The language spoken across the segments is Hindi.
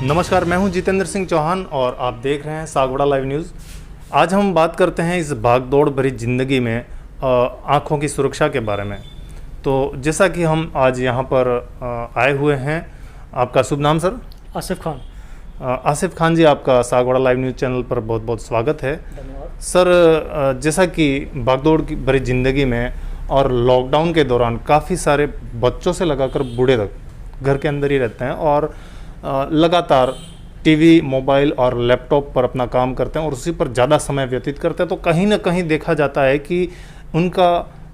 नमस्कार, मैं हूं जितेंद्र सिंह चौहान और आप देख रहे हैं सागवाड़ा लाइव न्यूज़। आज हम बात करते हैं इस भागदौड़ भरी ज़िंदगी में आँखों की सुरक्षा के बारे में। तो जैसा कि हम आज यहां पर आए हुए हैं, आपका शुभ नाम सर? आसिफ खान। आसिफ खान जी, आपका सागवाड़ा लाइव न्यूज़ चैनल पर बहुत बहुत स्वागत है। धन्यवाद सर, जैसा कि भागदौड़ की भरी ज़िंदगी में और लॉकडाउन के दौरान काफ़ी सारे बच्चों से लगाकर बूढ़े तक घर के अंदर ही रहते हैं और लगातार टीवी, मोबाइल और लैपटॉप पर अपना काम करते हैं और उसी पर ज़्यादा समय व्यतीत करते हैं। तो कहीं ना कहीं देखा जाता है कि उनका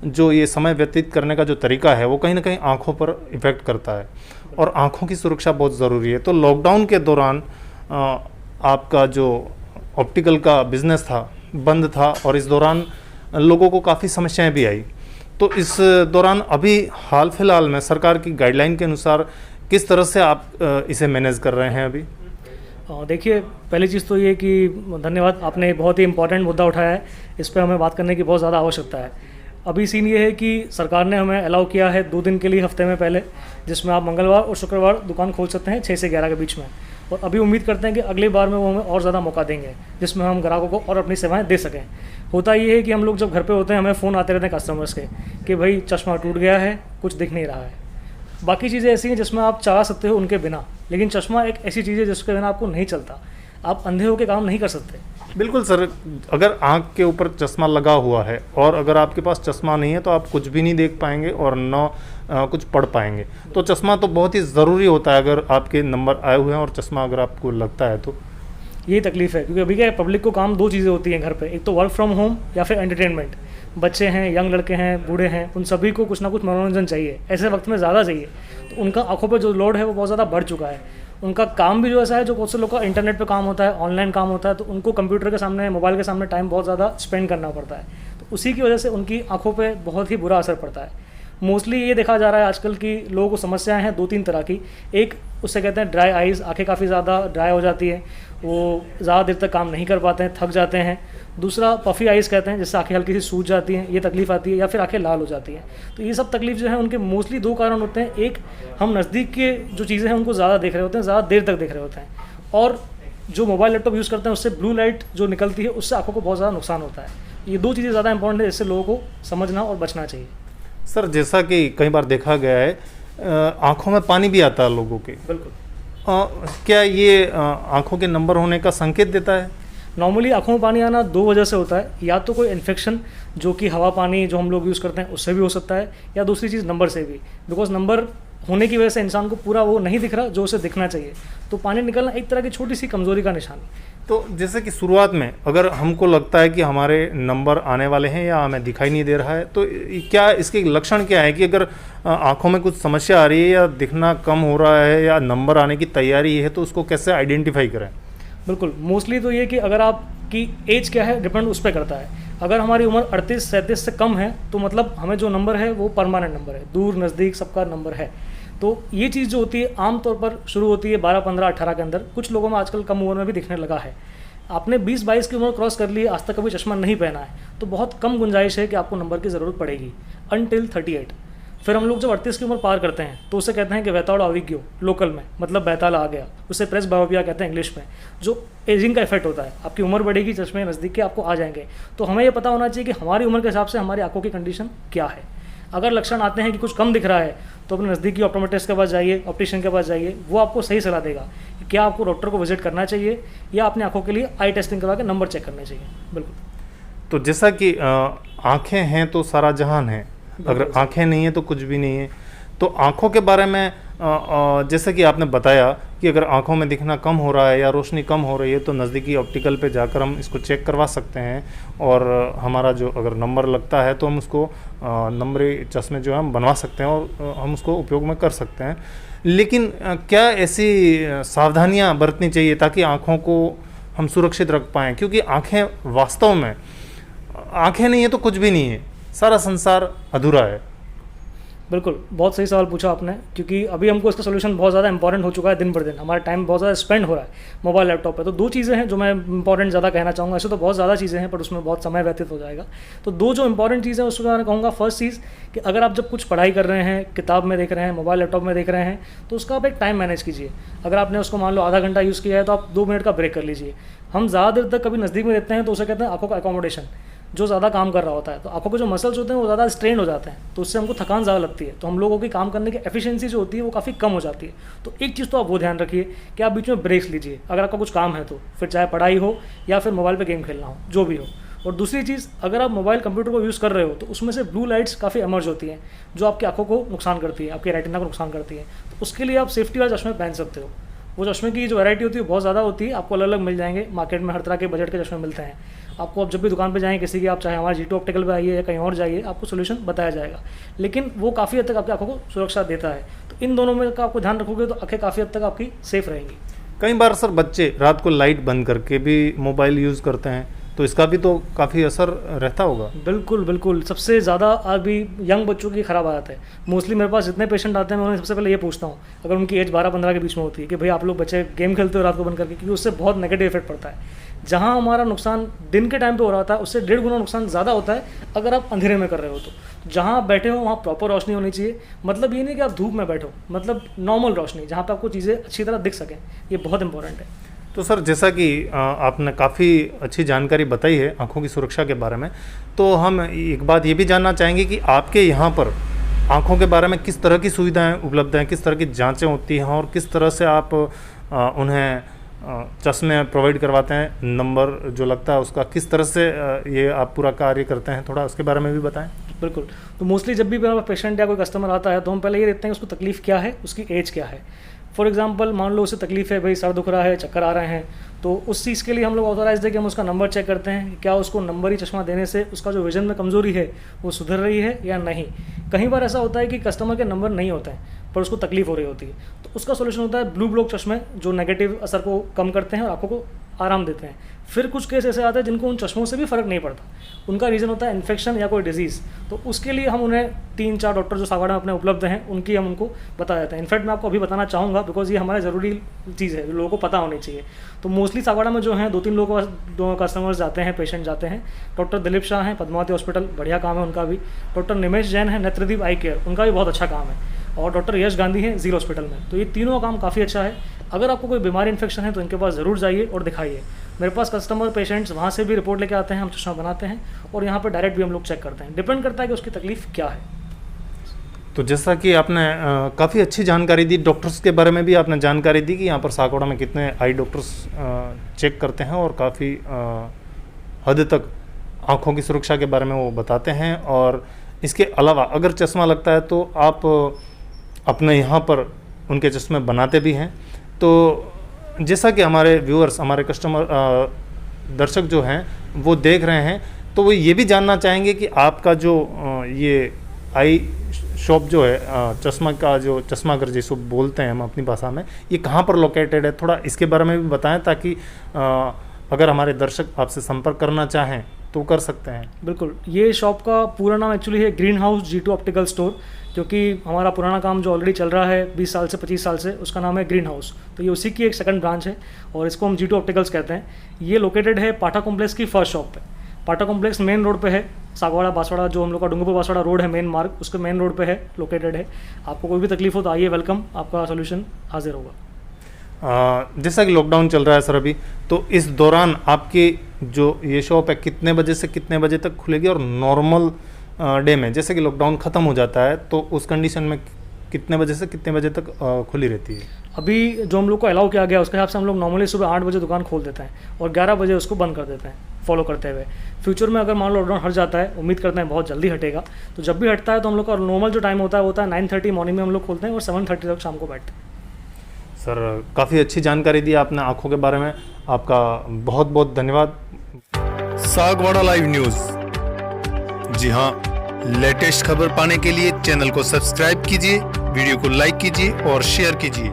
जो ये समय व्यतीत करने का जो तरीका है वो कहीं ना कहीं आँखों पर इफ़ेक्ट करता है और आँखों की सुरक्षा बहुत ज़रूरी है। तो लॉकडाउन के दौरान आपका जो ऑप्टिकल का बिज़नेस था बंद था और इस दौरान लोगों को काफ़ी समस्याएं भी आई। तो इस दौरान अभी हाल फिलहाल में सरकार की गाइडलाइन के अनुसार किस तरह से आप इसे मैनेज कर रहे हैं अभी? देखिए, पहली चीज़ तो ये कि धन्यवाद, आपने बहुत ही इम्पोर्टेंट मुद्दा उठाया है। इस पर हमें बात करने की बहुत ज़्यादा आवश्यकता है। अभी सीन ये है कि सरकार ने हमें अलाउ किया है 2 दिन के लिए हफ्ते में पहले, जिसमें आप मंगलवार और शुक्रवार दुकान खोल सकते हैं 6 से 11 के बीच में। और अभी उम्मीद करते हैं कि अगली बार में वो हमें और ज़्यादा मौका देंगे जिसमें हम ग्राहकों को और अपनी सेवाएं दे सकें। होता ये है कि हम लोग जब घर पे होते हैं हमें फ़ोन आते रहते हैं कस्टमर्स के कि भाई चश्मा टूट गया है, कुछ दिख नहीं रहा है। बाकी चीज़ें ऐसी हैं जिसमें आप चला सकते हो उनके बिना, लेकिन चश्मा एक ऐसी चीज़ है जिसके बिना आपको नहीं चलता। आप अंधे होकर काम नहीं कर सकते। बिल्कुल सर, अगर आँख के ऊपर चश्मा लगा हुआ है और अगर आपके पास चश्मा नहीं है तो आप कुछ भी नहीं देख पाएंगे और न कुछ पढ़ पाएंगे। तो चश्मा तो बहुत ही ज़रूरी होता है अगर आपके नंबर आए हुए हैं और चश्मा अगर आपको लगता है तो। यही तकलीफ है, क्योंकि अभी क्या है, पब्लिक को काम 2 चीज़ें होती हैं घर पे, एक तो वर्क फ्रॉम होम या फिर एंटरटेनमेंट। बच्चे हैं, यंग लड़के हैं, बूढ़े हैं, उन सभी को कुछ ना कुछ मनोरंजन चाहिए, ऐसे वक्त में ज़्यादा चाहिए। तो उनका आंखों पे जो लोड है वो बहुत ज़्यादा बढ़ चुका है। उनका काम भी जो ऐसा है, जो बहुत से लोग का इंटरनेट पे काम होता है, ऑनलाइन काम होता है, तो उनको कंप्यूटर के सामने, मोबाइल के सामने टाइम बहुत ज़्यादा स्पेंड करना पड़ता है। तो उसी की वजह से उनकी आंखों पे बहुत ही बुरा असर पड़ता है। मोस्टली ये देखा जा रहा है आजकल की लोगों को समस्याएं हैं 2-3 तरह की। एक, उससे कहते हैं ड्राई आइज़, आंखें काफ़ी ज़्यादा ड्राई हो जाती है, वो ज़्यादा देर तक काम नहीं कर पाते हैं, थक जाते हैं। दूसरा पफ़ी आइज़ कहते हैं, जिससे आंखें हल्की सी सूज जाती हैं, ये तकलीफ़ आती है, या फिर आंखें लाल हो जाती हैं। तो ये सब तकलीफ जो है उनके मोस्टली 2 कारण होते हैं। एक, हम नज़दीक के जो चीज़ें हैं उनको ज़्यादा देख रहे होते हैं, ज़्यादा देर तक देख रहे होते हैं, और जो मोबाइल लैपटॉप यूज़ करते हैं उससे ब्लू लाइट जो निकलती है उससे आंखों को बहुत ज़्यादा नुकसान होता है। ये 2 चीज़ें ज़्यादा इंपॉर्टेंट है, जिससे लोगों को समझना और बचना चाहिए। सर, जैसा कि कई बार देखा गया है आँखों में पानी भी आता है लोगों के। बिल्कुल। क्या ये आँखों के नंबर होने का संकेत देता है? नॉर्मली आँखों में पानी आना 2 वजह से होता है। या तो कोई इन्फेक्शन जो कि हवा पानी जो हम लोग यूज़ करते हैं उससे भी हो सकता है, या दूसरी चीज़ नंबर से भी, बिकॉज नंबर होने की वजह से इंसान को पूरा वो नहीं दिख रहा जो उसे दिखना चाहिए। तो पानी निकलना एक तरह की छोटी सी कमज़ोरी का निशान है। तो जैसे कि शुरुआत में अगर हमको लगता है कि हमारे नंबर आने वाले हैं या हमें दिखाई नहीं दे रहा है, तो क्या इसके लक्षण क्या है कि अगर आंखों में कुछ समस्या आ रही है या दिखना कम हो रहा है या नंबर आने की तैयारी है, तो उसको कैसे आइडेंटिफाई करें? बिल्कुल, मोस्टली तो ये कि अगर आपकी एज क्या है डिपेंड उस पर करता है। अगर हमारी उम्र 38-37 से कम है तो मतलब हमें जो नंबर है वो परमानेंट नंबर है, दूर नज़दीक सबका नंबर है। तो ये चीज़ जो होती है आमतौर पर शुरू होती है 12, 15, 18 के अंदर। कुछ लोगों में आजकल कम उम्र में भी दिखने लगा है। आपने 20-22 की उम्र क्रॉस कर ली है, आज तक कभी चश्मा नहीं पहना है, तो बहुत कम गुंजाइश है कि आपको नंबर की ज़रूरत पड़ेगी अनटिल 38। फिर हम लोग जब 38 की उम्र पार करते हैं तो उसे कहते हैं कि बैताड़ आविग्यो, लोकल में मतलब बैताल आ गया, उसे प्रेस बायोपिया कहते हैं इंग्लिश में, जो एजिंग का इफेक्ट होता है। आपकी उम्र बढ़ेगी, चश्मे नज़दीक के आपको आ जाएंगे। तो हमें ये पता होना चाहिए कि हमारी उम्र के हिसाब से हमारी आंखों की कंडीशन क्या है। अगर लक्षण आते हैं कि कुछ कम दिख रहा है तो अपने नज़दीकी ऑप्टोमेट्रिस्ट के पास जाइए, ऑप्टिशियन के पास जाइए, वो आपको सही सलाह देगा कि क्या आपको डॉक्टर को विजिट करना चाहिए या अपनी आंखों के लिए आई टेस्टिंग करवा के नंबर चेक करने चाहिए। बिल्कुल। तो जैसा कि आँखें हैं तो सारा जहान है, अगर आँखें नहीं है तो कुछ भी नहीं है। तो आँखों के बारे में जैसे कि आपने बताया कि अगर आँखों में दिखना कम हो रहा है या रोशनी कम हो रही है तो नज़दीकी ऑप्टिकल पे जाकर हम इसको चेक करवा सकते हैं और हमारा जो अगर नंबर लगता है तो हम उसको नंबरी चश्मे जो है हम बनवा सकते हैं और हम उसको उपयोग में कर सकते हैं। लेकिन क्या ऐसी सावधानियाँ बरतनी चाहिए ताकि आँखों को हम सुरक्षित रख पाएँ? क्योंकि आँखें वास्तव में, आँखें नहीं है तो कुछ भी नहीं है, सारा संसार अधूरा है। बिल्कुल, बहुत सही सवाल पूछा आपने, क्योंकि अभी हमको इसका सॉल्यूशन बहुत ज़्यादा इंपॉर्टेंट हो चुका है दिन पर दिन। हमारा टाइम बहुत ज़्यादा स्पेंड हो रहा है मोबाइल लैपटॉप पे। तो दो चीज़ें हैं जो मैं इंपॉर्टेंट ज़्यादा कहना चाहूँगा। ऐसे तो बहुत ज़्यादा चीज़ें हैं, पर उसमें बहुत समय व्यतीत हो जाएगा। तो दो जो इंपॉर्टेंट चीज़ है उसको मैं कहूँगा, फर्स्ट चीज़ कि अगर आप जब कुछ पढ़ाई कर रहे हैं, किताब में देख रहे हैं, मोबाइल लैपटॉप में देख रहे हैं, तो उसका आप एक टाइम मैनेज कीजिए। अगर आपने उसको मान लो आधा घंटा यूज़ किया है तो आप 2 मिनट का ब्रेक कर लीजिए। हम ज़्यादा देर तक कभी नज़दीक में देते हैं तो उसे कहते हैं आँखों का अकोमोडेशन, जो ज़्यादा काम कर रहा होता है। तो आँखों के जो मसल्स होते हैं वो ज़्यादा स्ट्रेन हो जाते हैं, तो उससे हमको थकान ज़्यादा लगती है। तो हम लोगों की काम करने की एफिशिएंसी जो होती है वो काफ़ी कम हो जाती है। तो एक चीज़ तो आप वो ध्यान रखिए कि आप बीच में ब्रेक्स लीजिए अगर आपका कुछ काम है तो, फिर चाहे पढ़ाई हो या फिर मोबाइल पर गेम खेलना हो, जो भी हो। और दूसरी चीज़, अगर आप मोबाइल कंप्यूटर को यूज़ कर रहे हो तो उसमें से ब्लू लाइट्स काफ़ी एमर्ज होती हैं जो आपकी आँखों को नुकसान करती है, आपकी रेटिना को नुकसान करती है। तो उसके लिए आप सेफ्टी वाले चश्मे पहन सकते हो। वो चश्मे की जो वैरायटी होती है बहुत ज़्यादा होती है, आपको अलग अलग मिल जाएंगे मार्केट में। हर तरह के बजट के चश्मे मिलते हैं आपको। आप जब भी दुकान पे जाएँ किसी की, आप चाहे हमारे G2 ऑप्टिकल पे आइए या कहीं और जाइए, आपको सोल्यूशन बताया जाएगा। लेकिन वो काफ़ी हद तक आपकी आँखों को सुरक्षा देता है। तो इन दोनों में का आपको ध्यान रखोगे तो आँखें काफ़ी हद तक आपकी सेफ रहेंगी। कई बार सर बच्चे रात को लाइट बंद करके भी मोबाइल यूज़ करते हैं, तो इसका भी तो काफ़ी असर रहता होगा। बिल्कुल बिल्कुल, सबसे ज़्यादा अभी यंग बच्चों की खराब आदत है। मोस्टली मेरे पास जितने पेशेंट आते हैं मैं उन्हें सबसे पहले ये पूछता हूँ, अगर उनकी एज 12-15 के बीच में होती है, कि भाई आप लोग बच्चे गेम खेलते हो रात को बंद करके, क्योंकि उससे बहुत नेगेटिव इफेक्ट पड़ता है। जहाँ हमारा नुकसान दिन के टाइम पे हो रहा था उससे 1.5 गुना नुकसान ज़्यादा होता है अगर आप अंधेरे में कर रहे हो। तो जहाँ आप बैठे हो वहाँ प्रॉपर रोशनी होनी चाहिए। मतलब ये नहीं कि आप धूप में बैठो, मतलब नॉर्मल रोशनी जहाँ पे आपको चीज़ें अच्छी तरह दिख सकें, ये बहुत इंपॉर्टेंट है। तो सर जैसा कि आपने काफ़ी अच्छी जानकारी बताई है आँखों की सुरक्षा के बारे में, तो हम एक बात ये भी जानना चाहेंगे कि आपके यहाँ पर आँखों के बारे में किस तरह की सुविधाएं उपलब्ध हैं, किस तरह की जांचें होती हैं और किस तरह से आप उन्हें चश्मे प्रोवाइड करवाते हैं। नंबर जो लगता है उसका किस तरह से ये आप पूरा कार्य करते हैं, थोड़ा उसके बारे में भी बताएं। बिल्कुल, तो मोस्टली जब भी मेरा पेशेंट या कोई कस्टमर आता है तो हम पहले ये देखते हैं कि उसको तकलीफ़ क्या है, उसकी एज क्या है। फॉर एग्जांपल मान लो उसे तकलीफ़ है, भाई सर दुख रहा है, चक्कर आ रहे हैं, तो उस चीज़ के लिए हम लोग ऑथोराइज है कि हम उसका नंबर चेक करते हैं कि क्या उसको नंबरी चश्मा देने से उसका जो विजन में कमज़ोरी है वो सुधर रही है या नहीं। कई बार ऐसा होता है कि कस्टमर के नंबर नहीं होते हैं पर उसको तकलीफ हो रही होती है, तो उसका सोल्यूशन होता है ब्लू ब्लॉक चश्मे, जो नेगेटिव असर को कम करते हैं और आँखों को आराम देते हैं। फिर कुछ केस ऐसे आते हैं जिनको उन चश्मों से भी फ़र्क नहीं पड़ता, उनका रीज़न होता है इन्फेक्शन या कोई डिजीज़। तो उसके लिए हम उन्हें 3-4 डॉक्टर जो सागवाड़ा में अपने उपलब्ध हैं उनकी हम उनको बता देते हैं। इनफैक्ट मैं आपको अभी बताना चाहूँगा बिकॉज ये हमारे ज़रूरी चीज़ है, लोगों को पता होनी चाहिए। तो मोस्टली सागवाड़ा में जो हैं 2-3 लोगों के पास दो कस्टमर्स जाते हैं, पेशेंट जाते हैं। डॉक्टर दिलीप शाह हैं, पद्मावती हॉस्पिटल, बढ़िया काम है उनका भी। डॉक्टर निमेश जैन है, नेत्रदीप आई केयर, उनका भी बहुत अच्छा काम है। और डॉक्टर यश गांधी हैं ज़ीरो हॉस्पिटल में। तो ये तीनों का काम काफ़ी अच्छा है। अगर आपको कोई बीमारी इन्फेक्शन है तो इनके पास ज़रूर जाइए और दिखाइए। मेरे पास कस्टमर पेशेंट्स वहाँ से भी रिपोर्ट लेके आते हैं, हम चश्मा बनाते हैं और यहाँ पर डायरेक्ट भी हम लोग चेक करते हैं। डिपेंड करता है कि उसकी तकलीफ़ क्या है। तो जैसा कि आपने काफ़ी अच्छी जानकारी दी, डॉक्टर्स के बारे में भी आपने जानकारी दी कि यहाँ पर सागवाड़ा में कितने आई डॉक्टर्स चेक करते हैं और काफ़ी हद तक आँखों की सुरक्षा के बारे में वो बताते हैं। और इसके अलावा अगर चश्मा लगता है तो आप अपने यहाँ पर उनके चश्मे बनाते भी हैं। तो जैसा कि हमारे व्यूअर्स, हमारे कस्टमर दर्शक जो हैं वो देख रहे हैं, तो वो ये भी जानना चाहेंगे कि आपका जो ये आई शॉप जो है, चश्मा का जो चश्माघर जिसको बोलते हैं हम अपनी भाषा में, ये कहाँ पर लोकेटेड है, थोड़ा इसके बारे में भी बताएं ताकि अगर हमारे दर्शक आपसे संपर्क करना चाहें तो कर सकते हैं। बिल्कुल, ये शॉप का पूरा नाम एक्चुअली है green house G2 optical store, क्योंकि हमारा पुराना काम जो ऑलरेडी चल रहा है 20 साल से 25 साल से, उसका नाम है ग्रीन हाउस। तो ये उसी की एक सेकंड ब्रांच है और इसको हम G2 ऑप्टिकल्स कहते हैं। ये लोकेटेड है पाटा कॉम्प्लेक्स की फर्स्ट शॉप पे। पाटा कॉम्प्लेक्स मेन रोड पे है, सागवाड़ा बांसवाड़ा जो हम लोग का डूंगरपुर बांसवाड़ा रोड है मेन मार्ग, उसके मेन रोड पे है लोकेटेड है। आपको कोई भी तकलीफ हो तो आइए, वेलकम, आपका सोल्यूशन हाजिर होगा। जैसा कि लॉकडाउन चल रहा है सर अभी, तो इस दौरान आपकी जो ये शॉप है कितने बजे से कितने बजे तक खुलेगी, और नॉर्मल डे में जैसे कि लॉकडाउन ख़त्म हो जाता है तो उस कंडीशन में कितने बजे से कितने बजे तक खुली रहती है? अभी जो हम लोग को अलाउ किया गया उसके हिसाब से हम लोग नॉर्मली सुबह 8 बजे दुकान खोल देते हैं और 11 बजे उसको बंद कर देते हैं, फॉलो करते हुए। फ्यूचर में अगर मान लो लॉकडाउन हट जाता है, उम्मीद करते हैं बहुत जल्दी हटेगा, तो जब भी हटता है तो हम लोग का नॉर्मल जो टाइम होता है 9:30 मॉर्निंग में हम लोग खोलते हैं और 7:30 तक शाम को बैठते हैं। सर काफ़ी अच्छी जानकारी दी आपने आँखों के बारे में, आपका बहुत बहुत धन्यवाद। सागवाड़ा लाइव न्यूज़, जी हाँ, लेटेस्ट खबर पाने के लिए चैनल को सब्सक्राइब कीजिए, वीडियो को लाइक कीजिए और शेयर कीजिए।